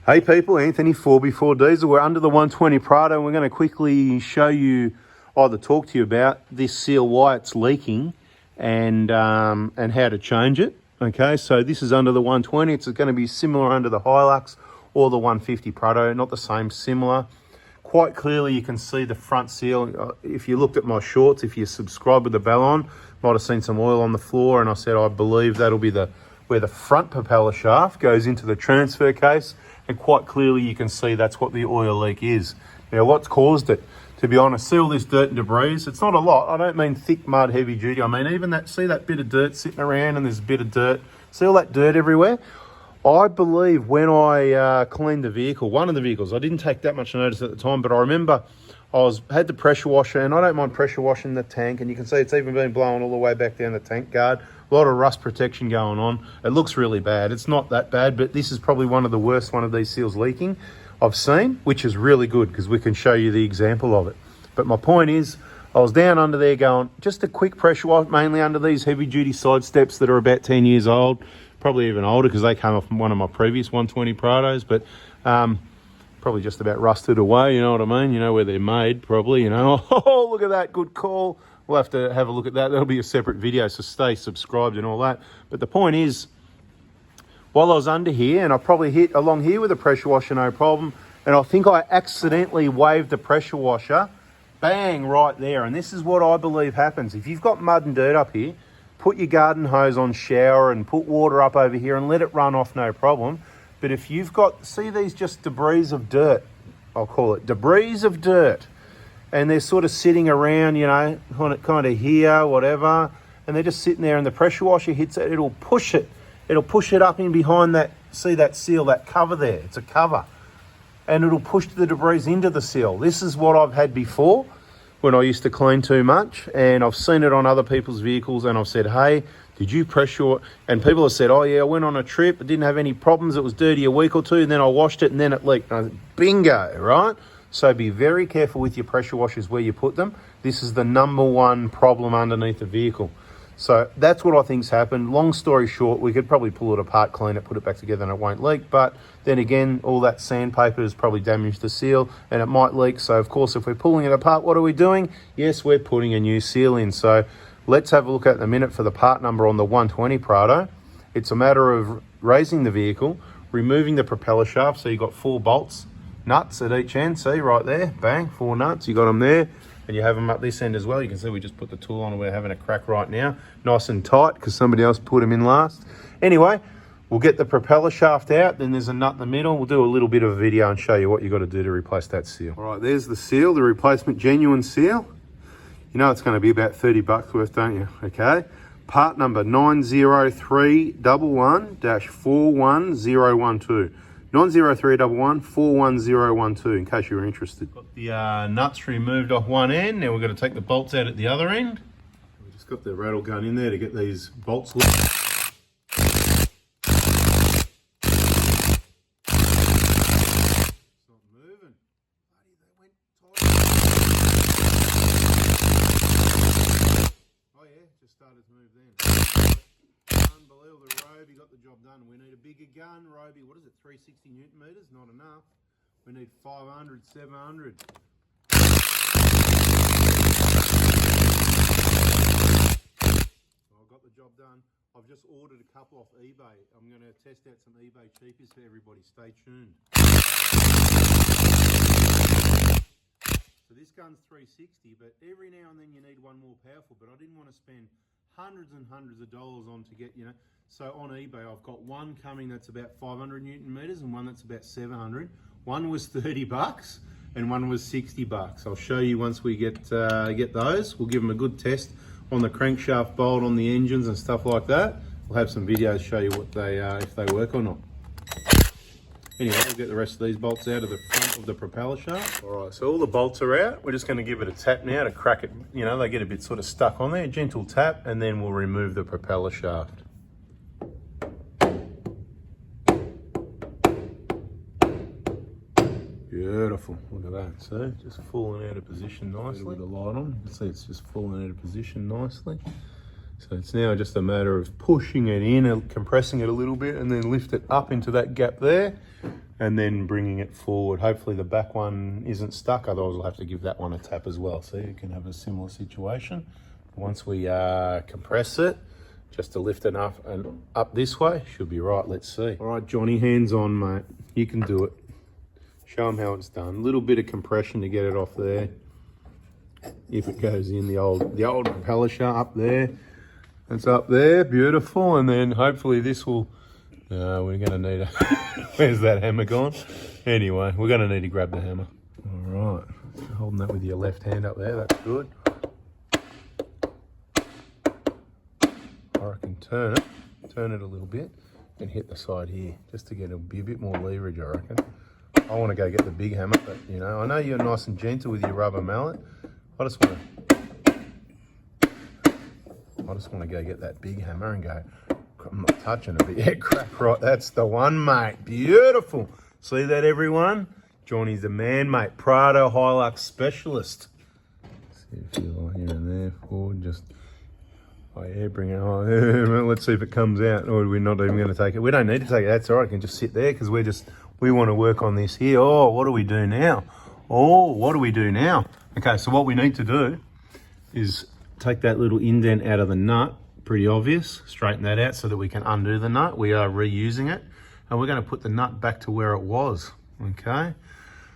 Hey people, Anthony 4x4 Diesel. We're under the 120 Prado and we're going to quickly show you, either talk to you about this seal, why it's leaking and how to change it. Okay, so this is under the 120. It's going to be similar under the Hilux or the 150 Prado, not the same, similar. Quite clearly you can see the front seal. If you looked at my shorts, if you subscribe with the bell on, might have seen some oil on the floor, and I said I believe that'll be where the front propeller shaft goes into the transfer case. And quite clearly you can see that's what the oil leak is. Now what's caused it? To be honest, see all this dirt and debris? It's not a lot. I don't mean thick mud, heavy duty. I mean even that, see that bit of dirt sitting around, and there's a bit of dirt. See all that dirt everywhere? I believe when I cleaned the vehicle, one of the vehicles, I didn't take that much notice at the time, but I remember had the pressure washer, and I don't mind pressure washing the tank, and you can see it's even been blown all the way back down the tank guard. A lot of rust protection going on. It looks really bad. It's not that bad, but this is probably one of the worst one of these seals leaking I've seen, which is really good because we can show you the example of it. But my point is, I was down under there going, just a quick pressure wash, mainly under these heavy duty side steps that are about 10 years old, probably even older because they came off from one of my previous 120 Prados, but probably just about rusted away, you know what I mean? You know where they're made, probably, you know. Oh, look at that, good call. We'll have to have a look at that. That'll be a separate video, so stay subscribed and all that. But the point is, while I was under here, and I probably hit along here with a pressure washer, no problem, and I think I accidentally waved the pressure washer, bang, right there. And this is what I believe happens. If you've got mud and dirt up here, put your garden hose on shower and put water up over here and let it run off, no problem. But if you've got, see these just debris of dirt, I'll call it debris of dirt, and they're sort of sitting around, you know, kind of here, whatever, and they're just sitting there, and the pressure washer hits it, it'll push it up in behind that, see that seal, that cover there, it's a cover, and it'll push the debris into the seal. This is what I've had before when I used to clean too much, and I've seen it on other people's vehicles, and I've said, hey, did you pressure? And people have said, oh yeah, I went on a trip, I didn't have any problems, it was dirty a week or two, and then I washed it and then it leaked. And I said, bingo, right? So be very careful with your pressure washers where you put them. This is the #1 problem underneath the vehicle. So that's what I think's happened. Long story short, we could probably pull it apart, clean it, put it back together, and it won't leak. But then again, all that sandpaper has probably damaged the seal and it might leak. So of course, if we're pulling it apart, what are we doing? Yes, we're putting a new seal in. So let's have a look at the minute for the part number on the 120 Prado. It's a matter of raising the vehicle, removing the propeller shaft. So you've got 4 bolts, nuts at each end. See right there, bang, 4 nuts. You got them there, and you have them up this end as well. You can see we just put the tool on and we're having a crack right now. Nice and tight because somebody else put them in last. Anyway, we'll get the propeller shaft out. Then there's a nut in the middle. We'll do a little bit of a video and show you what you got to do to replace that seal. All right, there's the seal, the replacement genuine seal. You know it's going to be about 30 bucks worth, don't you? Okay. Part number 90311-41012. 90311-41012, in case you were interested. Got the nuts removed off one end. Now we're going to take the bolts out at the other end. We just got the rattle gun in there to get these bolts loose. Started to move then. Unbelievable, Roby got the job done. We need a bigger gun, Roby. What is it, 360 Newton meters? Not enough. We need 500, 700. I got the job done. I've just ordered a couple off eBay. I'm going to test out some eBay cheapies for everybody. Stay tuned. So this gun's 360, but every now and then you need one more powerful, but I didn't want to spend hundreds and hundreds of dollars on to get, you know. So on eBay, I've got one coming that's about 500 Newton meters and one that's about 700. One was 30 bucks and one was 60 bucks. I'll show you once we get those. We'll give them a good test on the crankshaft bolt, on the engines and stuff like that. We'll have some videos show you what they if they work or not. Anyway, we'll get the rest of these bolts out of the front of the propeller shaft. All right, so all the bolts are out. We're just going to give it a tap now to crack it. You know, they get a bit sort of stuck on there. Gentle tap, and then we'll remove the propeller shaft. Beautiful, look at that. See, just falling out of position nicely. With the light on, you can see it's just falling out of position nicely. So it's now just a matter of pushing it in and compressing it a little bit and then lift it up into that gap there. and then bringing it forward. Hopefully the back one isn't stuck, otherwise we'll have to give that one a tap as well. So you can have a similar situation. Once we compress it, just to lift it up and up this way, should be right. Let's see. All right, Johnny, hands on, mate. You can do it. Show them how it's done. A little bit of compression to get it off there. If it goes in the old propeller shaft up there. It's up there, beautiful. And then hopefully this will, we're gonna need a, where's that hammer gone? Anyway, we're gonna need to grab the hammer. All right, holding that with your left hand up there, that's good. Or I can turn it a little bit and hit the side here, just to get be a bit more leverage, I reckon. I want to go get the big hammer, but you know, I know you're nice and gentle with your rubber mallet. I just want to go get that big hammer and go, I'm not touching it, but yeah, crack right. That's the one, mate. Beautiful. See that, everyone? Johnny's the man, mate. Prado Hilux specialist. See if you like here and there. Forward, just, oh yeah, bring it on. Let's see if it comes out. Or we're not even going to take it. We don't need to take it. That's all right. I can just sit there because we want to work on this here. Oh, what do we do now? Oh, what do we do now? Okay, so what we need to do is take that little indent out of the nut. Pretty obvious. Straighten that out so that we can undo the nut. We are reusing it. And we're going to put the nut back to where it was. Okay?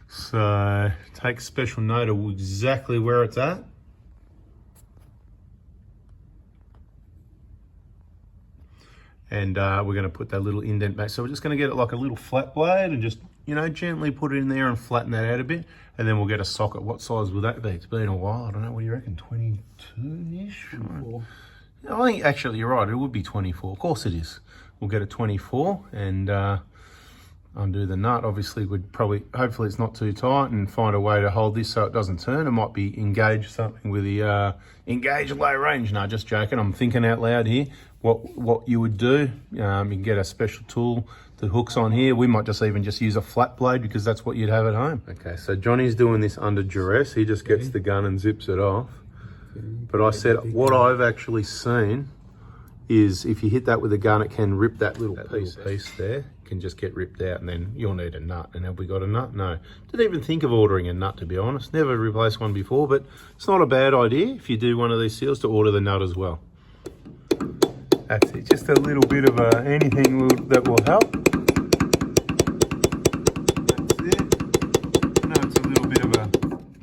So take special note of exactly where it's at. And we're going to put that little indent back. So we're just going to get it like a little flat blade and just, you know, gently put it in there and flatten that out a bit. And then we'll get a socket. What size will that be? It's been a while. I don't know. What do you reckon? 22-ish? 24. I think actually you're right. It would be 24. Of course it is. We'll get a 24 and undo the nut. Obviously, hopefully it's not too tight, and find a way to hold this so it doesn't turn. It might be engage something with the engage low range. No, just joking. I'm thinking out loud here. What you would do, you can get a special tool that hooks on here. We might just use a flat blade because that's what you'd have at home. Okay, so Johnny's doing this under duress. He just gets the gun and zips it off. But I said what I've actually seen is if you hit that with a gun, it can rip that little piece there. It can just get ripped out, and then you'll need a nut. And have we got a nut? No. Didn't even think of ordering a nut, to be honest. Never replaced one before, but it's not a bad idea if you do one of these seals to order the nut as well. That's it. Just a little bit of anything that will help. That's it. I know it's a little bit of a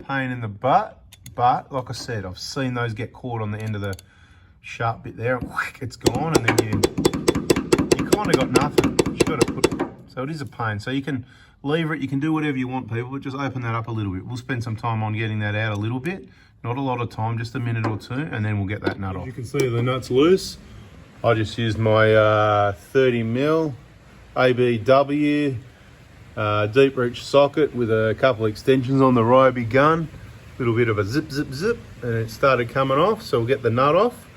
pain in the butt, but like I said, I've seen those get caught on the end of the sharp bit there, and whack, it's gone, and then you kind of got nothing. You've got to put, so it is a pain. So you can lever it, you can do whatever you want, people, but just open that up a little bit. We'll spend some time on getting that out a little bit, not a lot of time, just a minute or two, and then we'll get that nut off. As you can see, the nut's loose. I just used my 30mm ABW deep reach socket with a couple of extensions on the Ryobi gun. Little bit of a zip, zip, zip, and it started coming off. So we'll get the nut off,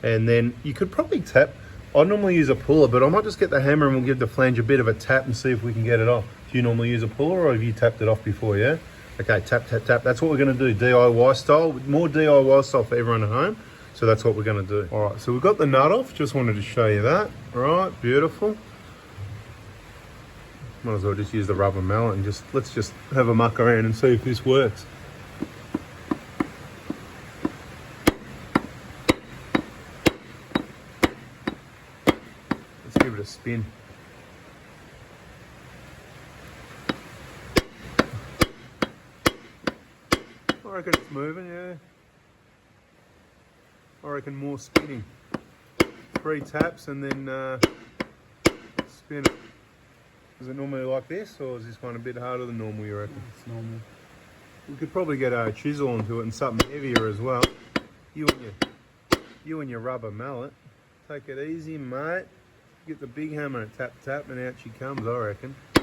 and then you could probably tap. I normally use a puller, but I might just get the hammer and we'll give the flange a bit of a tap and see if we can get it off. Do you normally use a puller, or have you tapped it off before? Yeah. Okay, tap, tap, tap. That's what we're going to do, DIY style. More DIY style for everyone at home. So that's what we're going to do. All right, so we've got the nut off. Just wanted to show you that. All right, beautiful. Might as well just use the rubber mallet and let's just have a muck around and see if this works. Let's give it a spin. I reckon it's moving, yeah. I reckon more spinning. 3 taps and then spin it. Is it normally like this, or is this one a bit harder than normal, you reckon? It's normal. We could probably get a chisel onto it and something heavier as well. You and your rubber mallet. Take it easy, mate. Get the big hammer and tap, tap, and out she comes, I reckon. Yeah.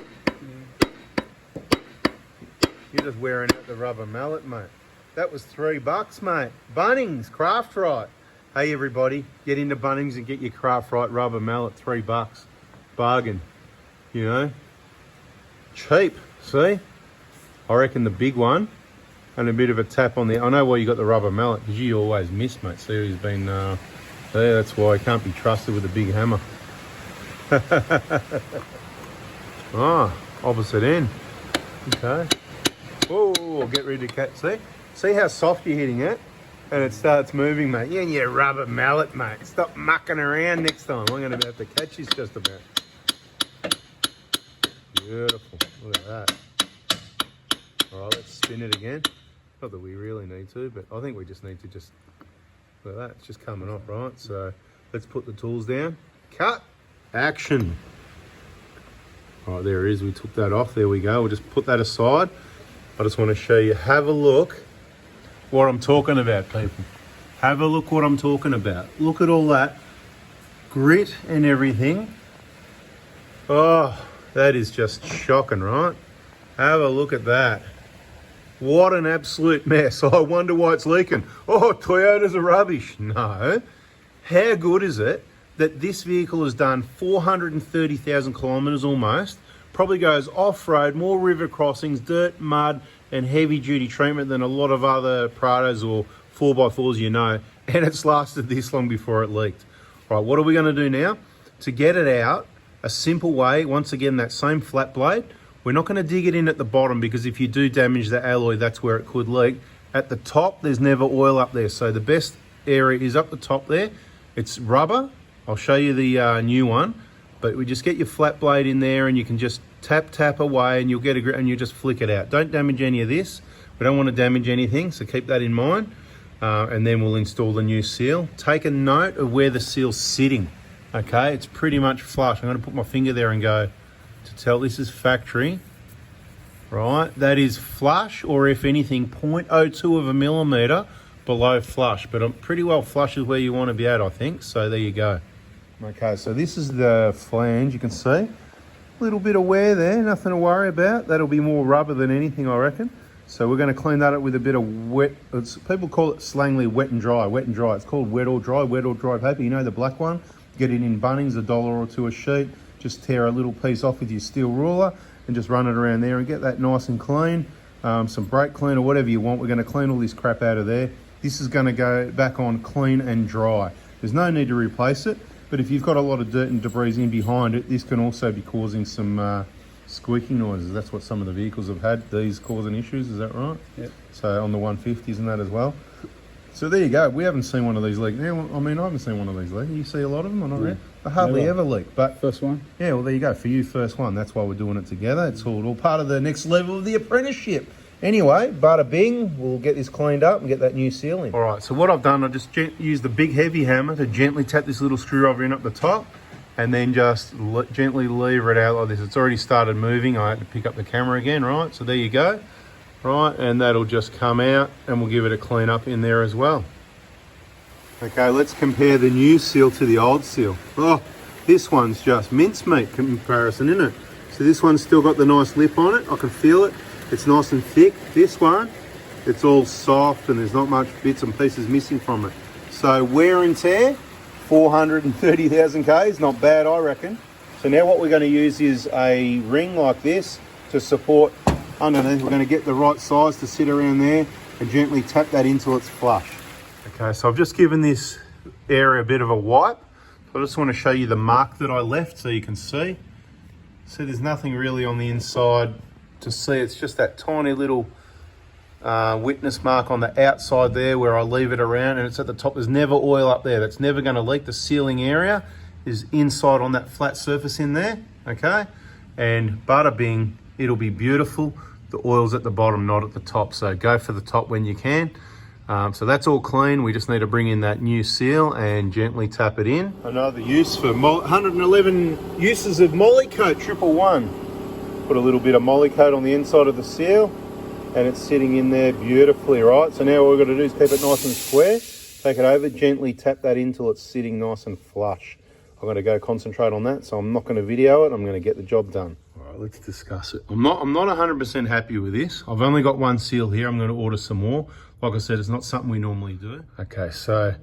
You're just wearing out the rubber mallet, mate. That was $3, mate. Bunnings, Craft Right. Hey, everybody, get into Bunnings and get your Craft Right rubber mallet. $3. Bargain. You know? Cheap. See? I reckon the big one and a bit of a tap on the... I know why you got the rubber mallet, because you always miss, mate. See, he's been... there, that's why he can't be trusted with a big hammer. Ah, opposite end. Okay. Oh, get ready to catch. See how soft you're hitting it? And it starts moving, mate. Yeah, and you rubber mallet, mate. Stop mucking around next time. I'm going to have to catch this just about. Beautiful. Look at that. All right, let's spin it again. Not that we really need to, but I think we just need to just, look at that. It's just coming off, right? So let's put the tools down. Cut. Action. All right, there it is. We took that off. There we go. We'll just put that aside. I just want to show you. Have a look what I'm talking about, people. Have a look what I'm talking about. Look at all that grit and everything. Oh, that is just shocking, right? Have a look at that. What an absolute mess. I wonder why it's leaking. Oh, Toyotas are rubbish. No. How good is it that this vehicle has done 430,000 kilometres almost, probably goes off-road, more river crossings, dirt, mud, and heavy-duty treatment than a lot of other Prados or 4x4s you know, and it's lasted this long before it leaked. Right, what are we going to do now? To get it out, a simple way, once again, that same flat blade, we're not going to dig it in at the bottom because if you do damage the alloy, that's where it could leak. At the top, there's never oil up there, so the best area is up the top there. It's rubber. I'll show you the new one, but we just get your flat blade in there and you can just tap away and you'll get a grip and you just flick it out. Don't damage any of this. We don't want to damage anything, so keep that in mind. And then we'll install the new seal. Take a note of where the seal's sitting. Okay, it's pretty much flush. I'm going to put my finger there and go to tell this is factory. Right, that is flush, or if anything, 0.02 of a millimetre below flush. But I'm pretty well flush is where you want to be at, I think. So there you go. Okay, so this is the flange, you can see. A little bit of wear there, nothing to worry about. That'll be more rubber than anything, I reckon. So we're going to clean that up with a bit of wet, people call it slangly wet and dry. It's called wet or dry paper. You know the black one? Get it in Bunnings, $1 or $2 a sheet. Just tear a little piece off with your steel ruler and just run it around there and get that nice and clean. Some brake cleaner, whatever you want. We're going to clean all this crap out of there. This is going to go back on clean and dry. There's no need to replace it. But if you've got a lot of dirt and debris in behind it, this can also be causing some squeaking noises. That's what some of the vehicles have had, these causing issues, is that right? Yep. So on the 150s and that as well. So there you go. We haven't seen one of these leak. Now, I mean, I haven't seen one of these leak. You see a lot of them or not? Yeah. They hardly ever leak. But first one? Yeah, well, there you go. For you, first one. That's why we're doing it together. It's all part of the next level of the apprenticeship. Anyway, bada bing, we'll get this cleaned up and get that new seal in. All right, so what I've done, I just used the big heavy hammer to gently tap this little screwdriver in up the top and then just gently lever it out like this. It's already started moving. I had to pick up the camera again, right? So there you go. Right, and that'll just come out and we'll give it a clean up in there as well. Okay, let's compare the new seal to the old seal. Oh, this one's just mincemeat comparison, isn't it? So this one's still got the nice lip on it. I can feel it. It's nice and thick. This one, it's all soft and there's not much bits and pieces missing from it. So wear and tear, 430,000 Ks, not bad, I reckon. So now what we're going to use is a ring like this to support underneath. We're going to get the right size to sit around there and gently tap that until it's flush. Okay, so I've just given this area a bit of a wipe. So I just want to show you the mark that I left so you can see. See, there's nothing really on the inside to see. It's just that tiny little witness mark on the outside there where I leave it around, and it's at the top. There's never oil up there. That's never going to leak. The sealing area is inside on that flat surface in there, okay? And bada bing, it'll be beautiful. The oil's at the bottom, not at the top. So go for the top when you can. So that's all clean. We just need to bring in that new seal and gently tap it in. Another use for 111 uses of Molykote 111. Put a little bit of Molykote on the inside of the seal and it's sitting in there beautifully, right? So now all we've got to do is keep it nice and square. Take it over, gently tap that in till it's sitting nice and flush. I'm going to go concentrate on that, so I'm not going to video it. I'm going to get the job done. All right, let's discuss it. I'm not 100% happy with this. I've only got one seal here. I'm going to order some more. Like I said, it's not something we normally do. Okay, so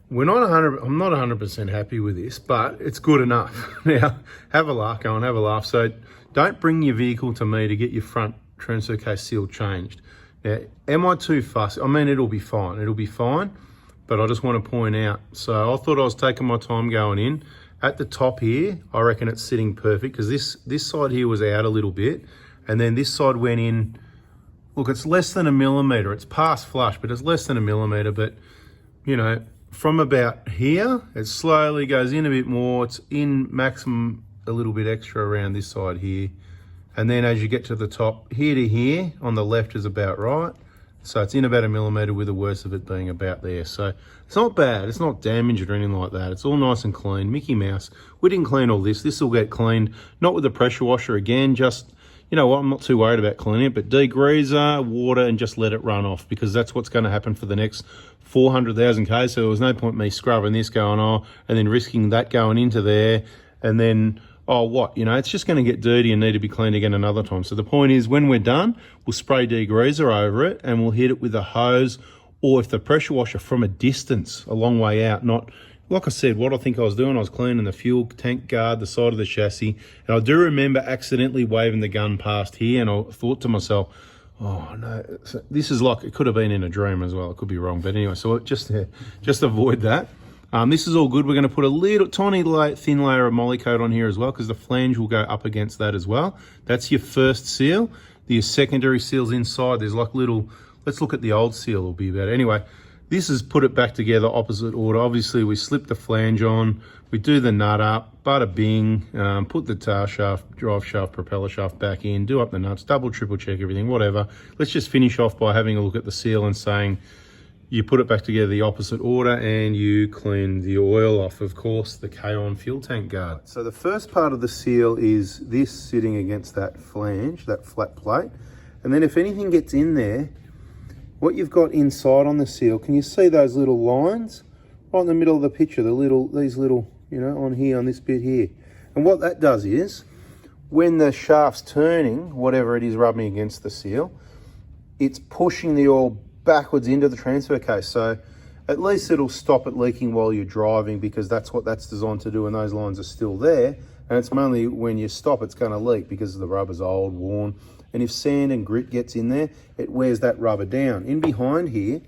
I'm not 100% happy with this, but it's good enough. Now, have a laugh, go and have a laugh. So don't bring your vehicle to me to get your front transfer case seal changed. Now, am I too fussy? I mean, it'll be fine. It'll be fine, but I just want to point out. So I thought I was taking my time going in At the top here, I reckon it's sitting perfect because this side here was out a little bit, and then this side went in. Look, it's less than a millimetre. It's past flush, but it's less than a millimetre. But, you know, from about here, it slowly goes in a bit more. It's in maximum a little bit extra around this side here. And then as you get to the top, here to here, on the left is about right. So it's in about a millimetre with the worst of it being about there. So it's not bad. It's not damaged or anything like that. It's all nice and clean. Mickey Mouse. We didn't clean all this. This will get cleaned, not with the pressure washer again, just... You know what, I'm not too worried about cleaning it, but degreaser, water, and just let it run off because that's what's going to happen for the next 400,000 Ks. So there was no point me scrubbing this going on and then risking that going into there and then, oh, what? You know, it's just going to get dirty and need to be cleaned again another time. So the point is when we're done, we'll spray degreaser over it and we'll hit it with a hose or if the pressure washer from a distance, a long way out, not... Like I said, what I think I was doing, I was cleaning the fuel tank guard, the side of the chassis, and I do remember accidentally waving the gun past here, and I thought to myself, oh no, this is like, it could have been in a dream as well, it could be wrong, but anyway, so just avoid that. This is all good. We're going to put a little tiny thin layer of moly coat on here as well, because the flange will go up against that as well. That's your first seal. The secondary seal's inside, there's like little, let's look at the old seal, it'll be about, anyway. This is put it back together opposite order. Obviously, we slip the flange on, we do the nut up, bada bing, put the tail shaft, drive shaft, propeller shaft back in, do up the nuts, double, triple check everything, whatever. Let's just finish off by having a look at the seal and saying you put it back together the opposite order and you clean the oil off, of course, the K-on fuel tank guard. So the first part of the seal is this sitting against that flange, that flat plate. And then if anything gets in there, what you've got inside on the seal, can you see those little lines right in the middle of the picture, these little, you know, on here, on this bit here. And what that does is, when the shaft's turning, whatever it is rubbing against the seal, it's pushing the oil backwards into the transfer case. So at least it'll stop it leaking while you're driving because that's what that's designed to do and those lines are still there. And it's mainly when you stop, it's going to leak because the rubber's old, worn. And if sand and grit gets in there, it wears that rubber down. In behind here,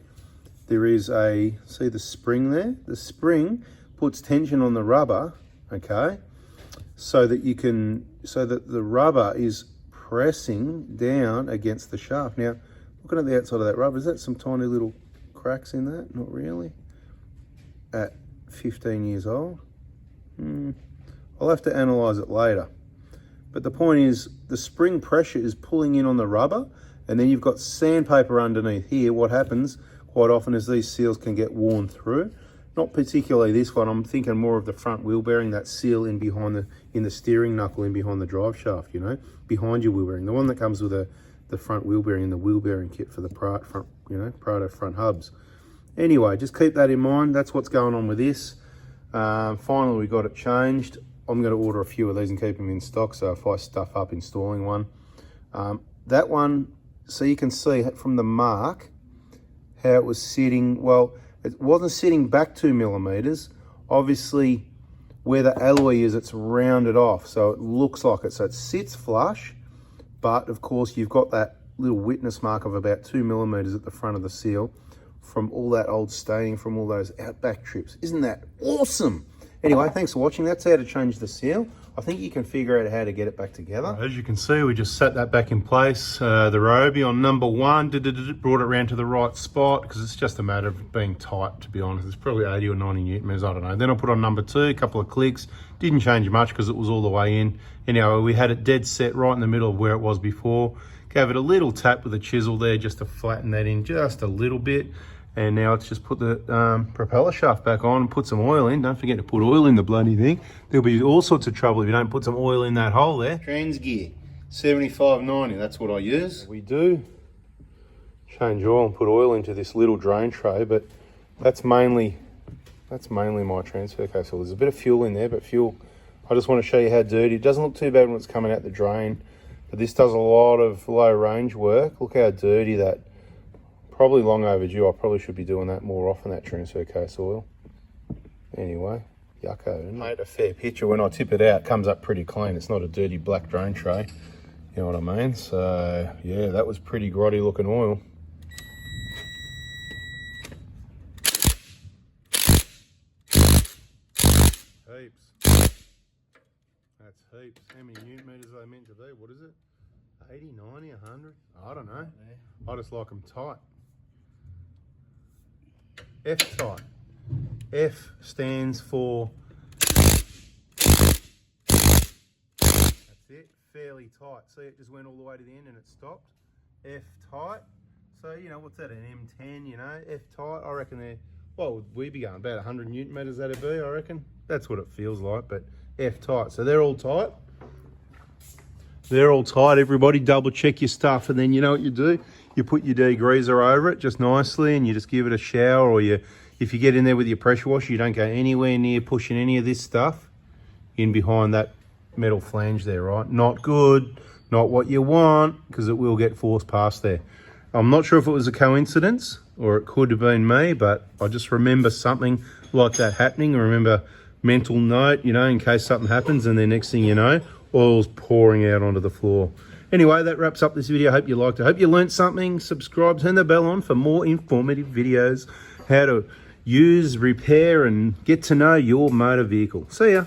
there is a, see the spring there? The spring puts tension on the rubber, okay? So that the rubber is pressing down against the shaft. Now, looking at the outside of that rubber, is that some tiny little cracks in that? Not really. At 15 years old. I'll have to analyze it later. But the point is, the spring pressure is pulling in on the rubber, and then you've got sandpaper underneath here. What happens quite often is these seals can get worn through. Not particularly this one, I'm thinking more of the front wheel bearing, that seal in behind in the steering knuckle, in behind the drive shaft, you know, behind your wheel bearing. The one that comes with the front wheel bearing and the wheel bearing kit for the Prado front hubs. Anyway, just keep that in mind. That's what's going on with this. Finally, we got it changed. I'm going to order a few of these and keep them in stock, so if I stuff up installing one. That one, so you can see from the mark how it was sitting. Well, it wasn't sitting back 2 millimeters. Obviously, where the alloy is, it's rounded off, so it looks like it. So it sits flush, but of course, you've got that little witness mark of about 2 millimeters at the front of the seal from all that old staining from all those Outback trips. Isn't that awesome? Anyway, thanks for watching. That's how to change the seal. I think you can figure out how to get it back together. As you can see, we just set that back in place. The Ryobi on number 1, brought it around to the right spot because it's just a matter of being tight, to be honest. It's probably 80 or 90 Newton meters, I don't know. Then I put on number 2, a couple of clicks. Didn't change much because it was all the way in. Anyway, we had it dead set right in the middle of where it was before. Gave it a little tap with a chisel there just to flatten that in just a little bit. And now let's just put the propeller shaft back on and put some oil in. Don't forget to put oil in the bloody thing. There'll be all sorts of trouble if you don't put some oil in that hole there. Transgear, 7590, that's what I use. We do change oil and put oil into this little drain tray, but that's mainly my transfer case. So there's a bit of fuel in there, but fuel, I just want to show you how dirty. It doesn't look too bad when it's coming out the drain, but this does a lot of low range work. Look how dirty that. Probably long overdue. I probably should be doing that more often, that transfer case oil. Anyway, yucko, isn't it? Made a fair picture. When I tip it out, it comes up pretty clean. It's not a dirty black drain tray. You know what I mean? So, yeah, that was pretty grotty looking oil. Heaps. how many newton meters are they meant to be? What is it? 80, 90, 100? I don't know. I just like them tight. F tight. F stands for, that's it, fairly tight. See, it just went all the way to the end and it stopped. F tight. So, you know, what's that, an M10, you know? F tight, I reckon they're, what would we be going? About 100 newton meters that'd be, I reckon. That's what it feels like, but F tight. So they're all tight. They're all tight, everybody. Double check your stuff, and then you know what you do? You put your degreaser over it just nicely, and you just give it a shower, or if you get in there with your pressure washer, you don't go anywhere near pushing any of this stuff in behind that metal flange there, right? Not good, not what you want, because it will get forced past there. I'm not sure if it was a coincidence, or it could have been me, but I just remember something like that happening. I remember mental note, you know, in case something happens, and then next thing you know, oil's pouring out onto the floor. Anyway, that wraps up this video. I hope you liked it. I hope you learned something. Subscribe, turn the bell on for more informative videos, how to use, repair, and get to know your motor vehicle. See ya.